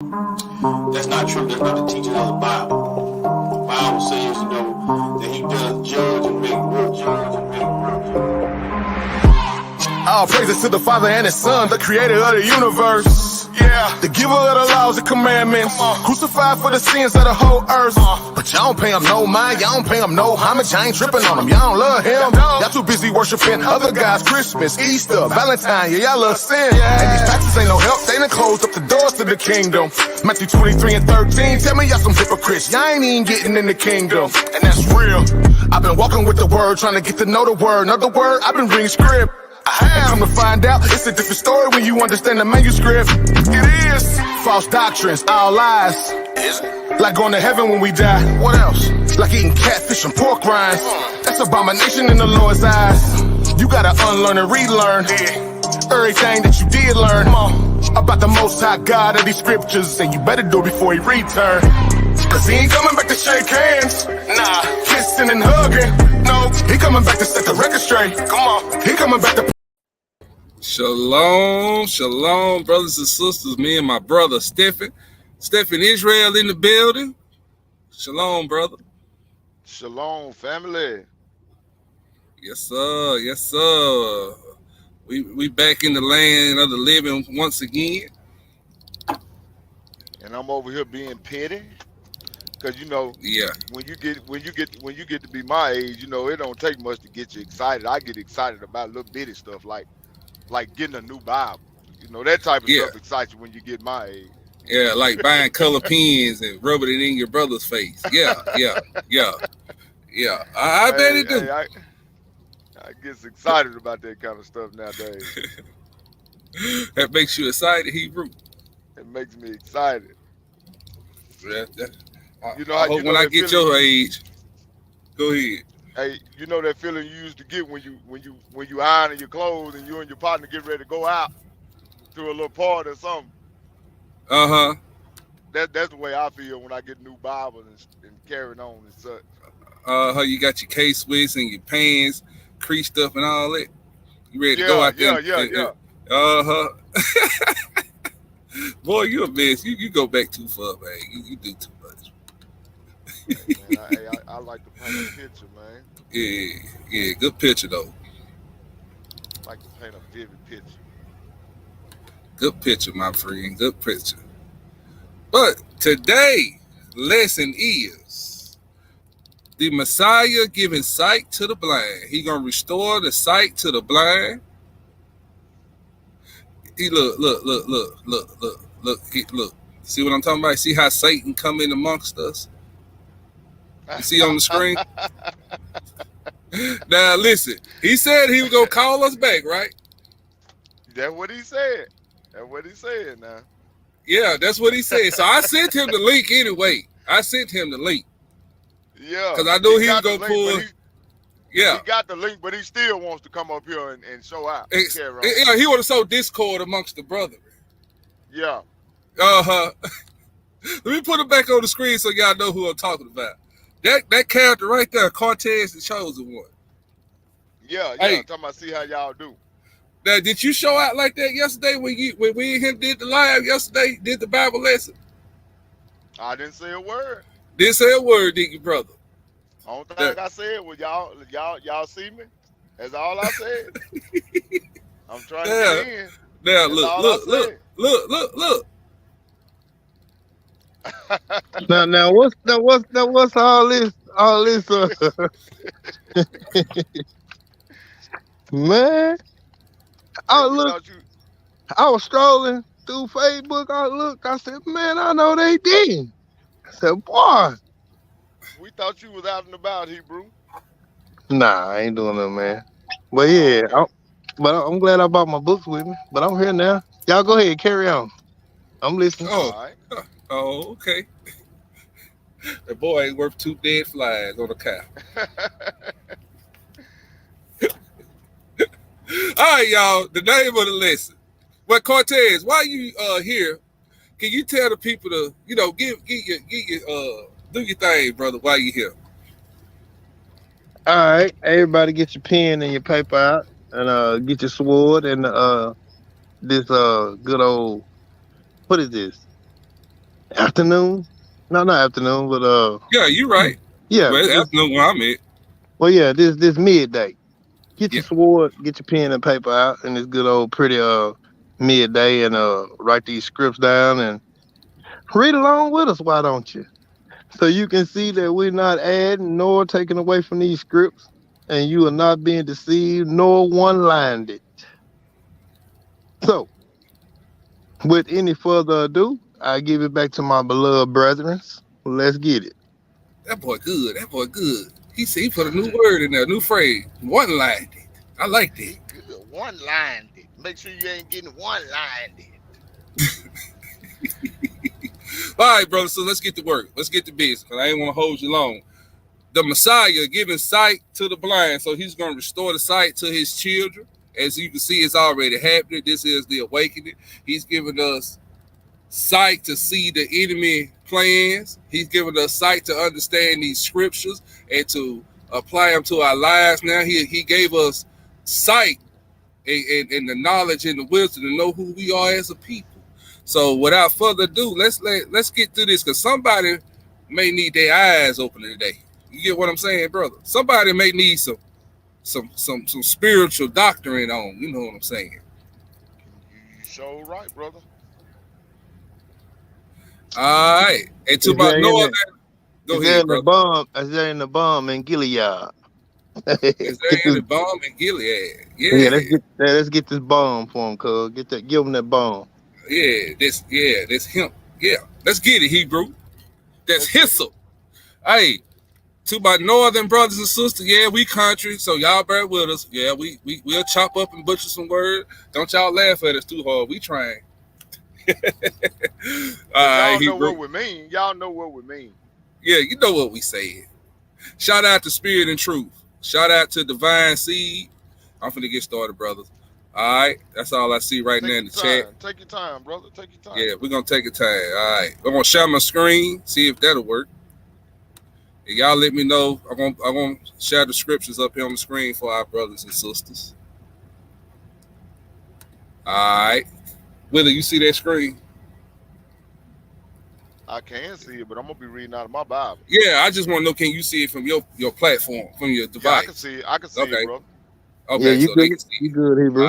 That's not true. That's not the teaching of the Bible. The Bible says, that he does judge and make real. All praises to the Father and His Son, the creator of the universe. Yeah, the giver of the laws and commandments, crucified for the sins of the whole earth. But y'all don't pay him no mind, y'all don't pay him no homage. I ain't tripping on him, y'all don't love him. Y'all too busy worshiping other guys, Christmas, Easter, Valentine. Yeah, y'all love sin. And these taxes ain't no help, they done closed up the doors to the kingdom. Matthew 23 and 13, tell me y'all some hypocrites. Y'all ain't even getting in the kingdom, and that's real. I've been walking with the word, trying to get to know the word. Another word, I've been reading script. Come to find out, it's a different story when you understand the manuscript. It is false doctrines, all lies. Like going to heaven when we die. What else? Like eating catfish and pork rinds. That's abomination in the Lord's eyes. You gotta unlearn and relearn everything that you did learn about the Most High God of these scriptures, and you better do it before He return. Cause He ain't coming back to shake hands. Nah, kissing and hugging. No, He coming back to set the record straight. Come on, He coming back to. Shalom, shalom, brothers and sisters. Me and my brother Stephen Israel in the building. Shalom, brother. Shalom, family. Yes, sir. Yes, sir. We back in the land of the living once again. And I'm over here being petty, cause yeah, when you get to be my age, it don't take much to get you excited. I get excited about little bitty stuff like getting a new Bible. That type of stuff excites you when you get my age. Yeah, like buying color pens and rubbing it in your brother's face. Yeah. I bet it do. I get excited about that kind of stuff nowadays. That makes you excited, Hebrew. It makes me excited. Yeah, when I get your age, go ahead. Hey, that feeling you used to get when you ironing your clothes and you and your partner get ready to go out to a little party or something. Uh-huh. That's the way I feel when I get new Bibles and carrying on and such. You got your K-Swiss and your pants, creased up and all that. You ready to go out there? Yeah. Uh-huh. Boy, you a mess. You go back too far, man. You do too much. Hey, man, I like to paint a picture, man. Yeah, good picture though. I like to paint a vivid picture. Good picture, my friend. Good picture. But today, lesson is the Messiah giving sight to the blind. He gonna restore the sight to the blind. He look. See what I'm talking about? See how Satan come in amongst us? You see on the screen? Now listen, he said he was gonna call us back, right? That's what he said. That's what he said now. Yeah, that's what he said. So I sent him the link anyway. Yeah. Because I knew he was gonna pull. He got the link, but he still wants to come up here and show out. Yeah, he would have sold discord amongst the brethren. Yeah. Uh-huh. Let me put it back on the screen so y'all know who I'm talking about. That character right there, Cortez, the chosen one. Yeah. Talking about see how y'all do. Now, did you show out like that yesterday when we and him did the live yesterday, did the Bible lesson? I didn't say a word. Didn't say a word, did you, brother? Only thing I said was y'all see me. That's all I said. I'm trying to get in. Now look. Now what's all this man? I was strolling through Facebook. I said, man, I know they did. I said, boy. We thought you was out and about, Hebrew. Nah, I ain't doing that, man. But yeah, I'm glad I brought my books with me. But I'm here now. Y'all go ahead, carry on. I'm listening. All right. Oh, okay. That boy ain't worth 2 dead flies on a cow. All right, y'all. The name of the lesson. Well, Cortez, why you here? Can you tell the people to, give your do your thing, brother, while you here? All right, everybody get your pen and your paper out, and get your sword and this good old, what is this? Afternoon? No, not afternoon, but Yeah, you're right. yeah. Well, that's no where I'm at. Well, yeah, this midday. Get Yeah. your sword, get your pen and paper out, and this good old pretty midday, and write these scripts down and read along with us. Why don't you? So you can see that we're not adding nor taking away from these scripts, and you are not being deceived nor one-lined it. So, with any further ado, I give it back to my beloved brethren. Let's get it. That boy good. That boy good. He said he put a new word in there, new phrase. One-lined. I like that. One-lined. Make sure you ain't getting one-lined. All right, brother. So let's get to work. Let's get to business. Because I ain't want to hold you long. The Messiah giving sight to the blind. So he's going to restore the sight to his children. As you can see, it's already happening. This is the awakening. He's giving us sight to see the enemy plans. He's giving us sight to understand these scriptures and to apply them to our lives. Now he gave us sight and the knowledge and the wisdom to know who we are as a people. So without further ado, let's get through this, because somebody may need their eyes open today. You get what I'm saying, brother? Somebody may need some spiritual doctrine on. You know what I'm saying? You sure right, brother. All right. And to my northern, go ahead, brother. Is there in the bomb in Gilead? Is there in the bomb in Gilead? Yeah. Let's get this bomb for him, cuz. Give him that bomb. Yeah, that's him. Yeah, let's get it, Hebrew. That's hyssop. Hey, to my northern brothers and sisters, yeah, we country, so y'all bear with us. Yeah, we'll chop up and butcher some words. Don't y'all laugh at us too hard. We trying. Y'all know what we mean. Y'all know what we mean. Yeah, you know what we saying. Shout out to Spirit and Truth. Shout out to Divine Seed. I'm finna get started, brothers. All right, that's all I see right now in the chat. Take your time, brother. Take your time. Yeah, we're gonna take a time. All right, I'm gonna share my screen, see if that'll work. And y'all let me know. I'm gonna share the scriptures up here on the screen for our brothers and sisters. All right, Willie, you see that screen? I can see it, but I'm gonna be reading out of my Bible. Yeah, I just want to know, can you see it from your platform, from your device? Yeah, I can see it. I can see it, bro. Okay, yeah, so they can see you good, Hebrew.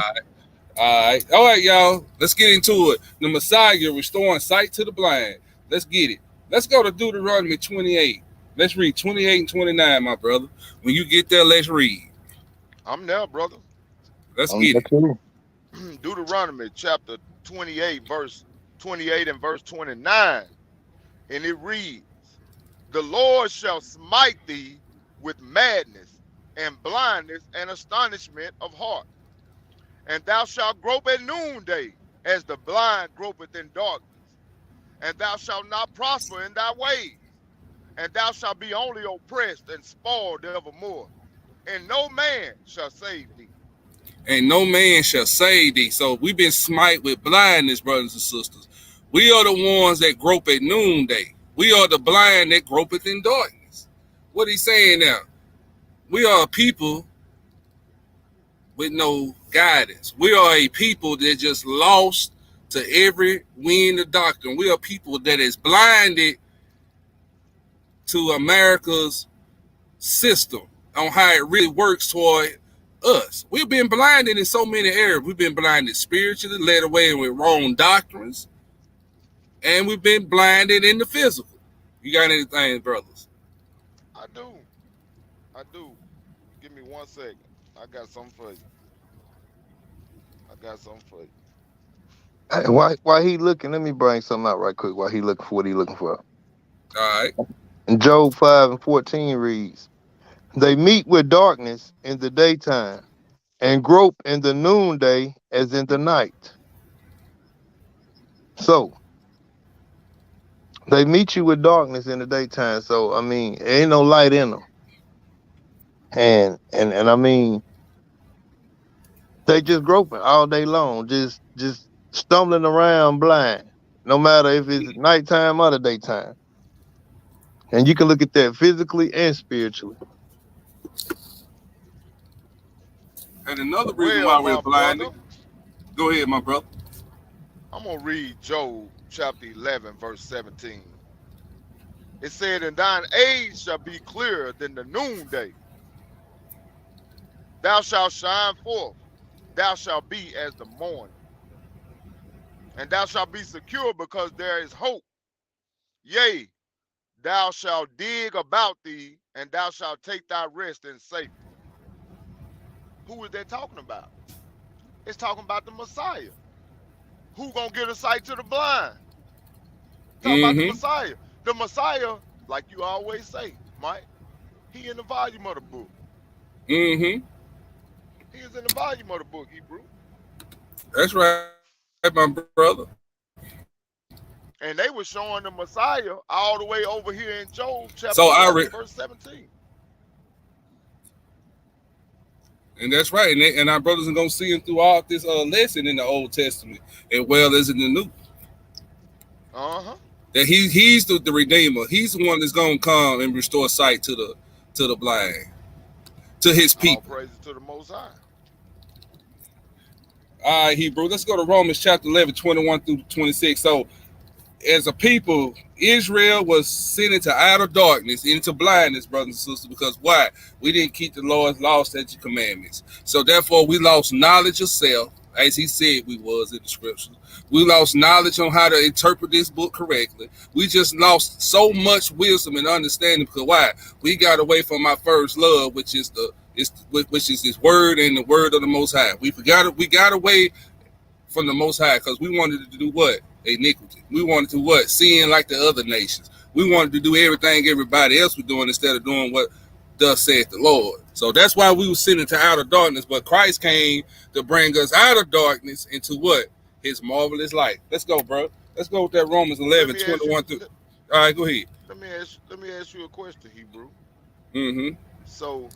All right, y'all. Let's get into it. The Messiah restoring sight to the blind. Let's get it. Let's go to Deuteronomy 28. Let's read 28 and 29, my brother. When you get there, let's read. I'm there, brother. Let's get it. Deuteronomy chapter 28, verse 28 and verse 29. And it reads, "The Lord shall smite thee with madness and blindness and astonishment of heart. And thou shalt grope at noonday, as the blind gropeth in darkness. And thou shalt not prosper in thy ways. And thou shalt be only oppressed and spoiled evermore. And no man shall save thee." And no man shall save thee. So we've been smite with blindness, brothers and sisters. We are the ones that grope at noonday. We are the blind that gropeth in darkness. What he's saying now? We are a people with no guidance. We are a people that just lost to every wind of doctrine. We are people that is blinded to America's system on how it really works toward us. We've been blinded in so many areas. We've been blinded spiritually, led away with wrong doctrines, and we've been blinded in the physical. You got anything, brothers? I do. Give me 1 second. I got something for you. Hey, why he looking? Let me bring something out right quick. While he looking for what he looking for. All right. And Job 5 and 14 reads, "They meet with darkness in the daytime, and grope in the noonday as in the night." So they meet you with darkness in the daytime. So I mean, there ain't no light in them. And I mean, they just groping all day long, just stumbling around blind, no matter if it's nighttime or the daytime. And you can look at that physically and spiritually. And another reason why we're blinded. Go ahead, my brother. I'm gonna read Job chapter 11, verse 17. It said, and thine age shall be clearer than the noonday. Thou shalt shine forth. Thou shalt be as the morning. And thou shalt be secure because there is hope. Yea, thou shalt dig about thee, and thou shalt take thy rest in safety. Who is that talking about? It's talking about the Messiah. Who gonna give a sight to the blind? Talking about the Messiah. The Messiah, like you always say, Mike, he in the volume of the book. Mm-hmm. He is in the volume of the book, Hebrew. That's right, my brother. And they were showing the Messiah all the way over here in Job chapter So 11, verse 17. And that's right. And our brothers are going to see him throughout this lesson in the Old Testament as well as in the New. Uh-huh. That he's the Redeemer. He's the one that's going to come and restore sight to the blind, to his people. All praises to the Most High. All right, Hebrew. Let's go to Romans chapter 11, 21 through 26. So, as a people, Israel was sent into outer darkness, into blindness, brothers and sisters, because why? We didn't keep the Lord's law, statutes, commandments. So therefore, we lost knowledge of self, as he said we was in the scriptures. We lost knowledge on how to interpret this book correctly. We just lost so much wisdom and understanding because why? We got away from our first love, which is his word and the word of the Most High. We got away from the Most High because we wanted to do what? Iniquity. We wanted to what? Sin like the other nations. We wanted to do everything everybody else was doing instead of doing what thus saith the Lord. So that's why we were sent into outer darkness. But Christ came to bring us out of darkness into what? His marvelous light. Let's go, bro. Let's go with that Romans 11, 21 through. All right, go ahead. Let me ask you a question, Hebrew. Mm-hmm. So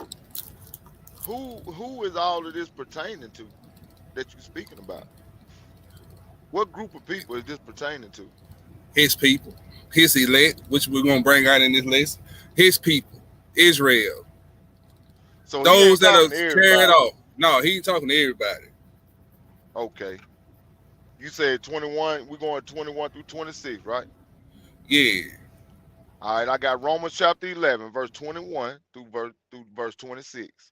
who is all of this pertaining to that you're speaking about? What group of people is this pertaining to? His people, his elect, which we're going to bring out in this list. His people, Israel. So those that are carried off. No, he ain't talking to everybody. Okay. You said 21, we're going 21 through 26, right? Yeah. All right, I got Romans chapter 11, verse 21 through verse 26.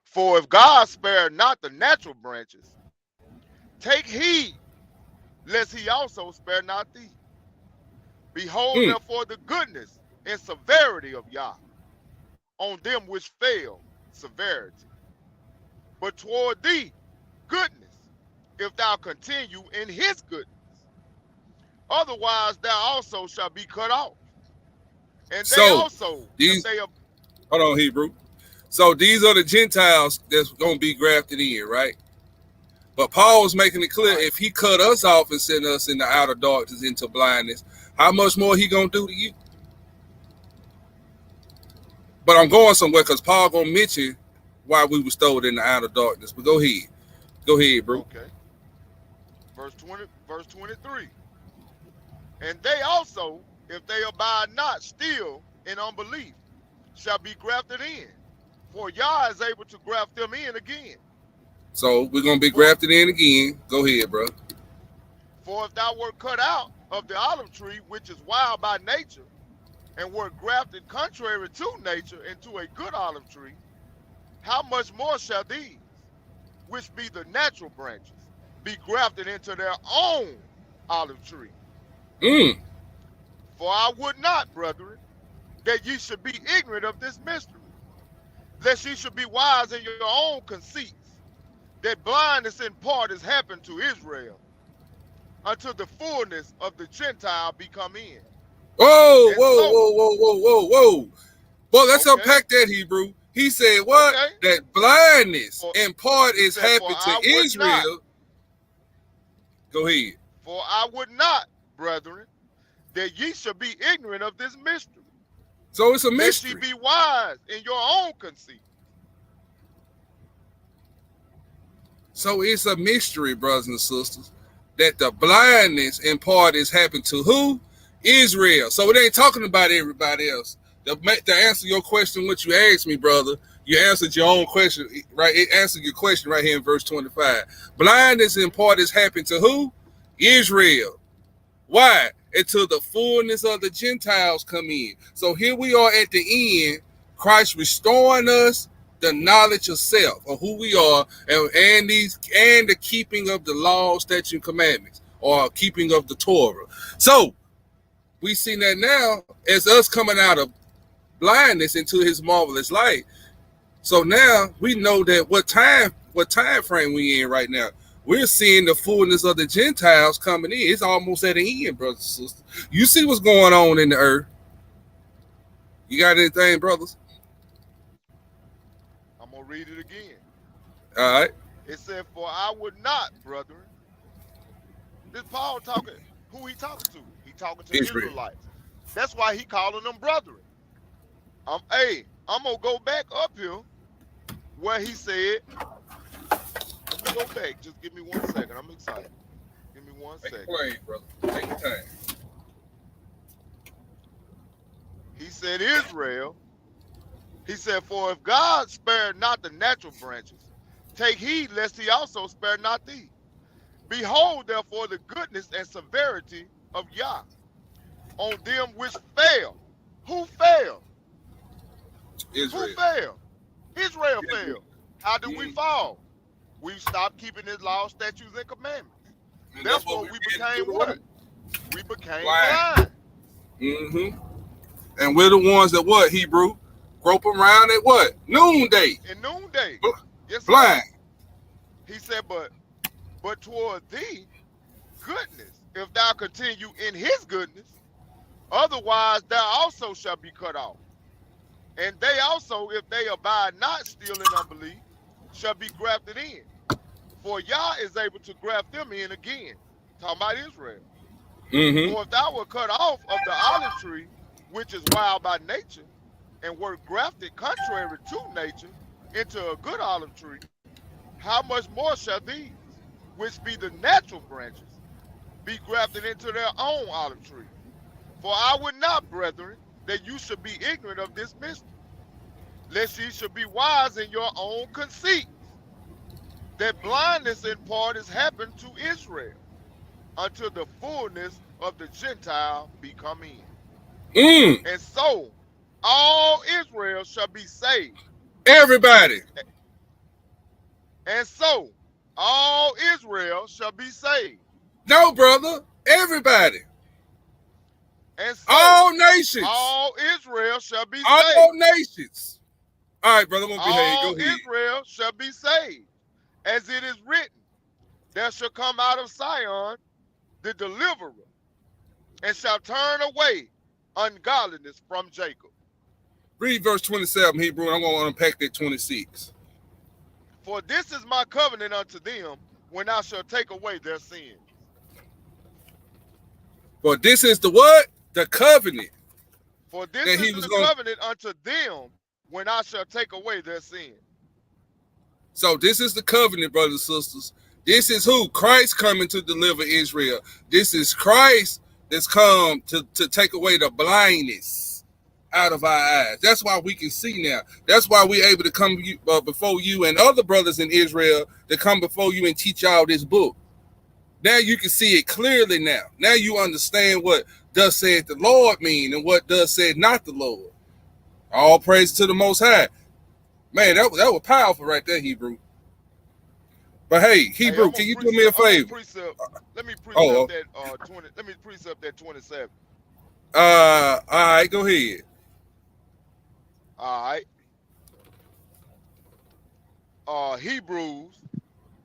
For if God spared not the natural branches, take heed lest he also spare not thee. Behold, therefore, the goodness and severity of Yah on them which fail, severity. But toward thee, goodness, if thou continue in his goodness. Otherwise, thou also shalt be cut off. And they also, hold on, Hebrew. So these are the Gentiles that's going to be grafted in, right? But Paul was making it clear, if he cut us off and sent us in the outer darkness into blindness, how much more he going to do to you? But I'm going somewhere because Paul going to mention why we were stowed in the outer darkness. But go ahead. Go ahead, bro. Okay. Verse 23. And they also, if they abide not still in unbelief, shall be grafted in. For Yah is able to graft them in again. So we're going to be grafted in again. Go ahead, bro. For if thou wert cut out of the olive tree, which is wild by nature, and were grafted contrary to nature into a good olive tree, how much more shall these, which be the natural branches, be grafted into their own olive tree? For I would not, brethren, that ye should be ignorant of this mystery, lest ye should be wise in your own conceits, that blindness in part has happened to Israel, until the fullness of the Gentile be come in. Whoa. Well, let's unpack that, Hebrew. He said what? That blindness in part is happening to Israel. Go ahead. For I would not, brethren, that ye should be ignorant of this mystery. So it's a mystery. That ye be wise in your own conceit. So it's a mystery, brothers and sisters, that the blindness in part is happening to who? Israel. So it ain't talking about everybody else. To answer your question, what you asked me, brother, you answered your own question, right? It answered your question right here in verse 25. Blindness in part is happening to who? Israel. So it ain't talking about everybody else. To answer your question, what you asked me, brother, you answered your own question right here in verse 25. Blindness in part is happening to who? Israel. Why? Until the fullness of the Gentiles come in. So here we are at the end, Christ restoring us the knowledge of self, of who we are, and the keeping of the law, statutes, and commandments, or keeping of the Torah. So we see that now as us coming out of blindness into his marvelous light. So now we know that what time frame we in right now. We're seeing the fullness of the Gentiles coming in. It's almost at the end, brothers and sisters. You see what's going on in the earth. You got anything, brothers? I'm going to read it again. All right. It said, for I would not, brethren. This Paul talking, who he talking to? He talking to Israel. Israelites. That's why he calling them brethren. I'm going to go back up here where he said, let me go back. Just give me 1 second. I'm excited. Give me 1 second. Explain, brother. Take your time. He said, Israel. He said, for if God spared not the natural branches, take heed lest he also spare not thee. Behold, therefore, the goodness and severity of Yah on them which fail. Who failed? Israel. Who failed? Israel failed. How did we fall? We stopped keeping his laws, statutes, and commandments. And Therefore, we became what? We became blind. Mm-hmm. And we're the ones that what, Hebrew? Grope around at what? Noonday. In noonday. Yes, blind. He said, but toward thee, goodness, if thou continue in his goodness, otherwise thou also shalt be cut off. And they also, if they abide not still in unbelief, shall be grafted in. For Yah is able to graft them in again. Talking about Israel. Mm-hmm. For if thou were cut off of the olive tree, which is wild by nature, and were grafted contrary to nature into a good olive tree, how much more shall these, which be the natural branches, be grafted into their own olive tree? For I would not, brethren, that you should be ignorant of this mystery, lest ye should be wise in your own conceits, that blindness in part is happened to Israel, until the fullness of the Gentile be come in. And so all Israel shall be saved. Everybody. And so all Israel shall be saved. No, brother. Everybody. And so all nations. All Israel shall be saved. All nations. All right, brother. I'm gonna behave. All Go ahead. Israel shall be saved. As it is written, there shall come out of Zion the deliverer, and shall turn away ungodliness from Jacob. Read verse 27, Hebrew, and I'm going to unpack that 26. For this is my covenant unto them, when I shall take away their sins. For this is the what? The covenant. For this is the covenant unto them, when I shall take away their sins. So this is the covenant, brothers and sisters. This is who? Christ coming to deliver Israel. This is Christ that's come to take away the blindness out of our eyes. That's why we can see now. That's why we're able to come before you and other brothers in Israel to come before you and teach y'all this book. Now you can see it clearly now. Now you understand what thus said the Lord mean and what thus said not the Lord. All praise to the Most High. Man, that was powerful right there, Hebrew. But hey, Hebrew, can you do me a favor? Let me precept that 20. Let me precept that 27. All right, go ahead. All right. Hebrews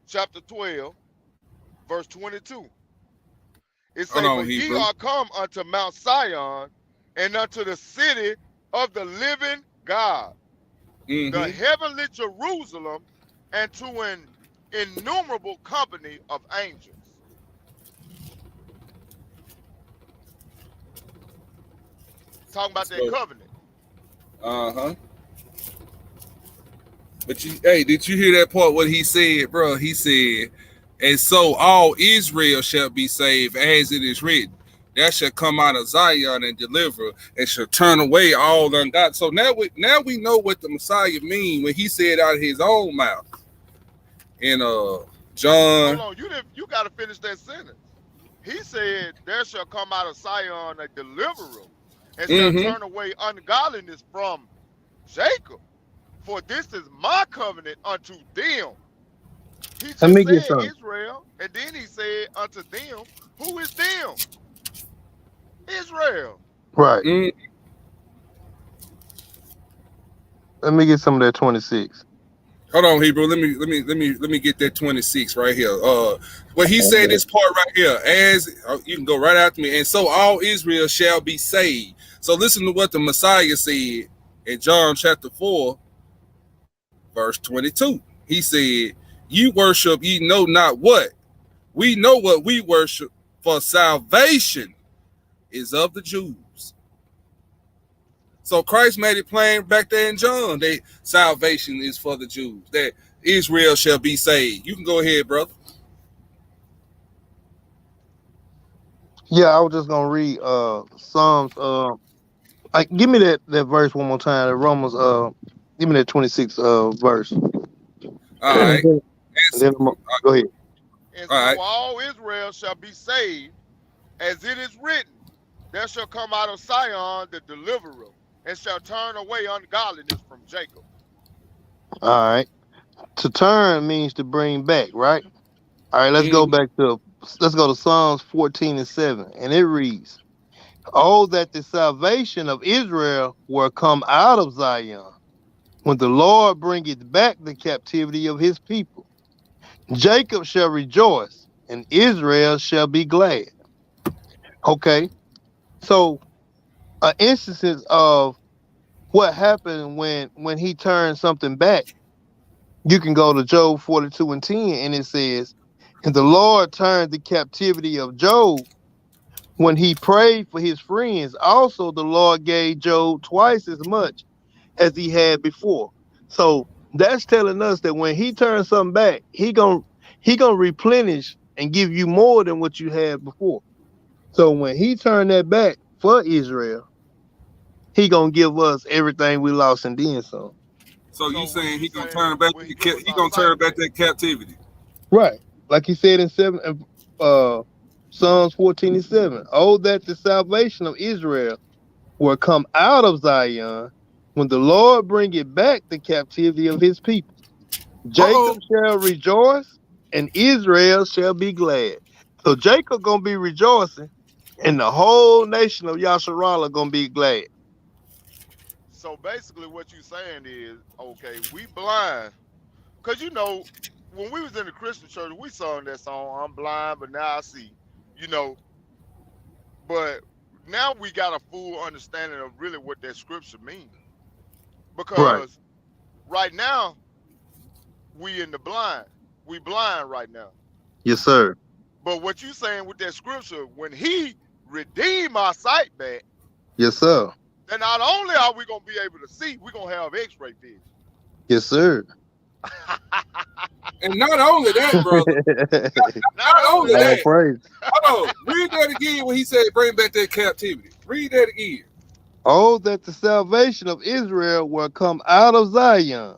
chapter 12, verse 22. It says, "But ye are come unto Mount Zion, and unto the city of the living God, the heavenly Jerusalem, and to an innumerable company of angels." Talking about that covenant. But did you hear that part? What he said, bro? He said, "And so all Israel shall be saved, as it is written. There shall come out of Zion and deliver, and shall turn away all ungodly." So now we know what the Messiah mean when he said out of his own mouth. In John. Hold on, you got to finish that sentence. He said, there shall come out of Zion a deliverer, and shall turn away ungodliness from Jacob. For this is my covenant unto them. He Let just me get said some. Israel, and then he said unto them, who is them? Israel. Right. Mm. Let me get some of that 26. Hold on, Hebrew. Let me get that 26 right here. What he said this part right here, as you can go right after me, and so all Israel shall be saved. So listen to what the Messiah said in John chapter 4, verse 22. He said, "You worship, ye know not what. We know what we worship, for salvation is of the Jews." So Christ made it plain back there in John that salvation is for the Jews, that Israel shall be saved. You can go ahead, brother. Yeah, I was just gonna read Psalms. Give me that verse one more time. The Romans. Give me that 26 verse. All right. And then go ahead. And All so right. all Israel shall be saved, as it is written, there shall come out of Zion the deliverer, and shall turn away ungodliness from Jacob. All right. To turn means to bring back, right? All right, let's go to Psalms 14 and 7. And it reads, "Oh, that the salvation of Israel were come out of Zion, when the Lord bringeth back the captivity of his people. Jacob shall rejoice, and Israel shall be glad." Okay, so an instance of what happened when he turned something back. You can go to Job 42 and 10, and it says, "And the Lord turned the captivity of Job when he prayed for his friends. Also, the Lord gave Job twice as much as he had before." So that's telling us that when he turns something back, he gonna replenish and give you more than what you had before. So when he turned that back for Israel, he gonna give us everything we lost and then some. So you So when saying you he gonna saying turn back? when He he give us our gonna turn sight back back, that captivity. Right. Like he said in Psalms 14 and 7. "Oh, that the salvation of Israel will come out of Zion, when the Lord bringeth back the captivity of his people. Jacob Uh-oh. shall rejoice, and Israel shall be glad." So Jacob gonna be rejoicing, and the whole nation of Yasharallah gonna be glad. so basically what you saying is, okay, we blind. Cause you know, when we was in the Christian church, we sung that song, I'm blind, but now I see. You know, but now we got a full understanding of really what that scripture means. Right. Because right now, we in the blind. We blind right now. Yes, sir. But what you saying with that scripture, when he redeemed our sight back, Yes, sir. then not only are we gonna be able to see, we're gonna have x-ray vision. Yes, sir. And not only that, brother. Not only All that. praise. Hold on. Read that again when he said bring back that captivity. Read that again. "Oh, that the salvation of Israel will come out of Zion,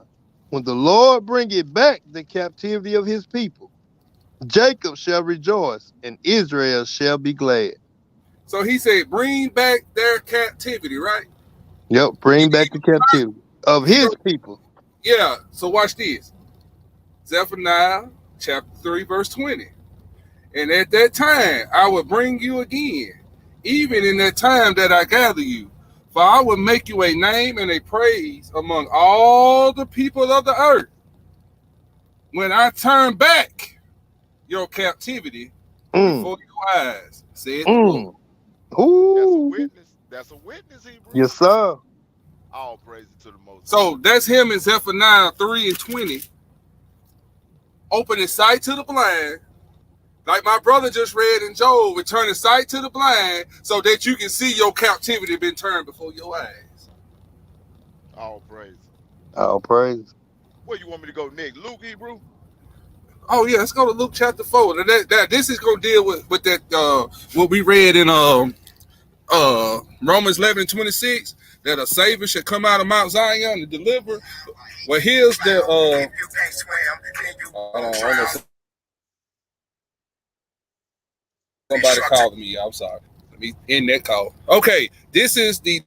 when the Lord bringeth back the captivity of his people. Jacob shall rejoice, and Israel shall be glad." So he said, bring back their captivity, right? Yep, bring back the captivity of He his go, people. yeah. So watch this. Zephaniah chapter 3, verse 20. "And at that time I will bring you again, even in that time that I gather you. For I will make you a name and a praise among all the people of the earth, when I turn back your captivity Mm, before your eyes, said the Lord." mm. That's a Ooh. witness. That's a witness, Hebrew. Yes, sir. All praise to the Most High. So that's him in Zephaniah 3 and 20, opening sight to the blind, like my brother just read in Job, returning sight to the blind, so that you can see your captivity been turned before your eyes. All praise. All praise. Where you want me to go next? Luke, Hebrew? Oh yeah, let's go to Luke chapter 4. This is gonna deal with that what we read in Romans 11:26, that a savior should come out of Mount Zion and deliver. Well, here's the Somebody calling me. I'm sorry. Let me end that call. Okay, this is the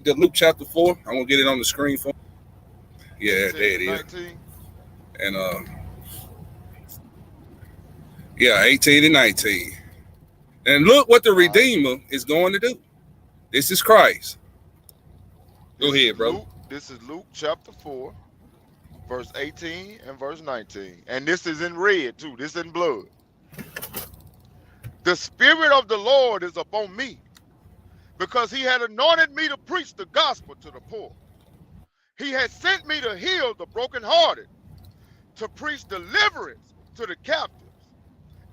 Luke chapter 4. I'm gonna get it on the screen for. Yeah, there it is. 19. And yeah, 18 and 19. And look what the Redeemer is going to do. This is Christ. Go ahead, bro. This is Luke chapter 4, verse 18 and verse 19. And this is in red too. This is in blood. The Spirit of the Lord is upon me, because he had anointed me to preach the gospel to the poor. He has sent me to heal the brokenhearted, to preach deliverance to the captives,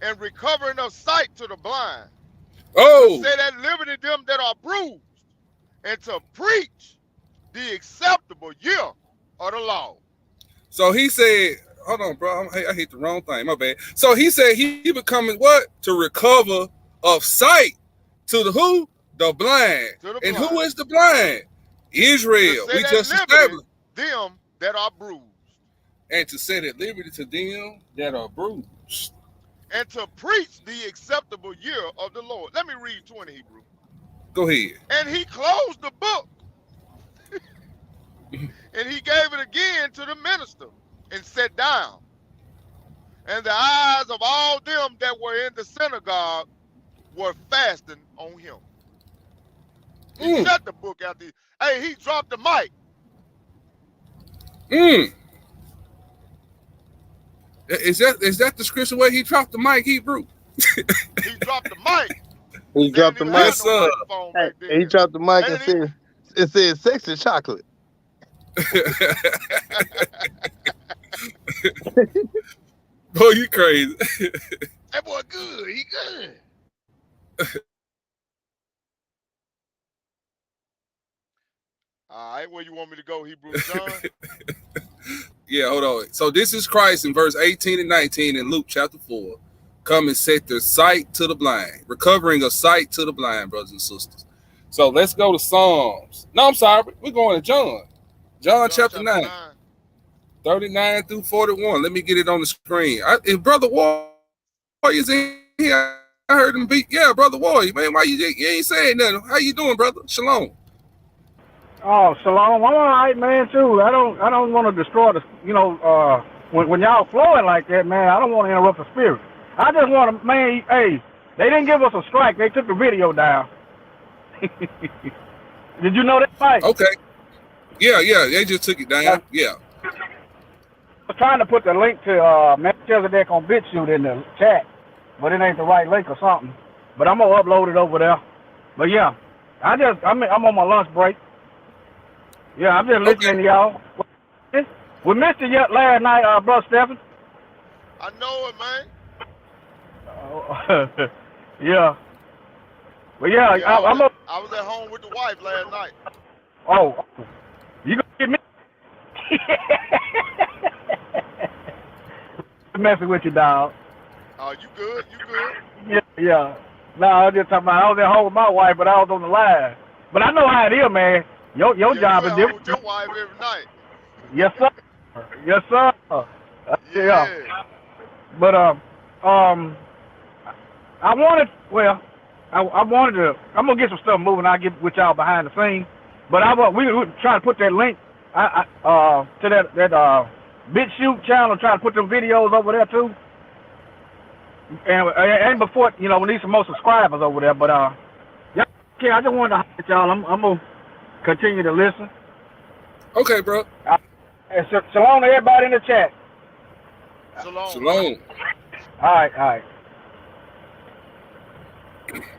and recovering of sight to the blind. Oh, To set at liberty them that are bruised, and to preach the acceptable year of the Lord. so he said, hold on, bro. I hit the wrong thing. My bad. So he said he becoming what? To recover of sight to the who? The blind. To the And blind. who is the blind? Israel. To We set just at liberty established. them that are bruised, And to set at liberty to them that are bruised. and to preach the acceptable year of the Lord. Let me read 20 Hebrew. Go ahead. And he closed the book. And he gave it again to the minister and sat down. And the eyes of all them that were in the synagogue were fastened on him. He shut the book after. Hey, he dropped the mic. Is that the scripture where he dropped the mic, Hebrew? He dropped the mic. He dropped the Didn't even mic. Yes, have no sir. microphone back then. He dropped the mic and And said, it said sexy chocolate. Boy, you crazy. That boy good. He good. All right, where you want me to go, Hebrew John? Yeah, hold on. So this is Christ in verse 18 and 19 in Luke chapter 4. Come and set their sight to the blind, recovering of sight to the blind, brothers and sisters. So let's go to Psalms. No, I'm sorry. We're going to John. John chapter 9, 39 through 41. Let me get it on the screen. If Brother Warrior's in here, I heard him beat. Yeah, Brother Warrior, man, why you ain't saying nothing? How you doing, brother? Shalom. Oh, Shalom. I'm all right, man, too. I don't want to destroy the, when y'all flowing like that, man, I don't want to interrupt the spirit. I just want to, man, hey, they didn't give us a strike. They took the video down. Did you know that, Mike? Okay. Yeah, they just took it down. Yeah. I was trying to put the link to Melchizedek on BitChute in the chat, but it ain't the right link or something. But I'm going to upload it over there. But, yeah, I'm on my lunch break. Yeah, I'm just listening to y'all. We missed it last night, Brother Stephen. I know it, man. Yeah. But, yeah, Yeah, I was at home with the wife last night. Oh, you gonna get me? Messing with you, dog. Oh, you good? You good? Yeah. No, I was just talking about I was at home with my wife, but I was on the line. But I know how it is, man. Your job you is at home different. with your wife every night. Yes, sir. Yes, sir. Yeah. But I wanted to. I'm gonna get some stuff moving. I'll get with y'all behind the scenes. But we were trying to put that link to that BitChute channel. Trying to put them videos over there too. And before, we need some more subscribers over there. But yeah, I just wanted to holler at y'all. I'm gonna continue to listen. Okay, bro. And shalom to everybody in the chat. Shalom. Shalom. All right.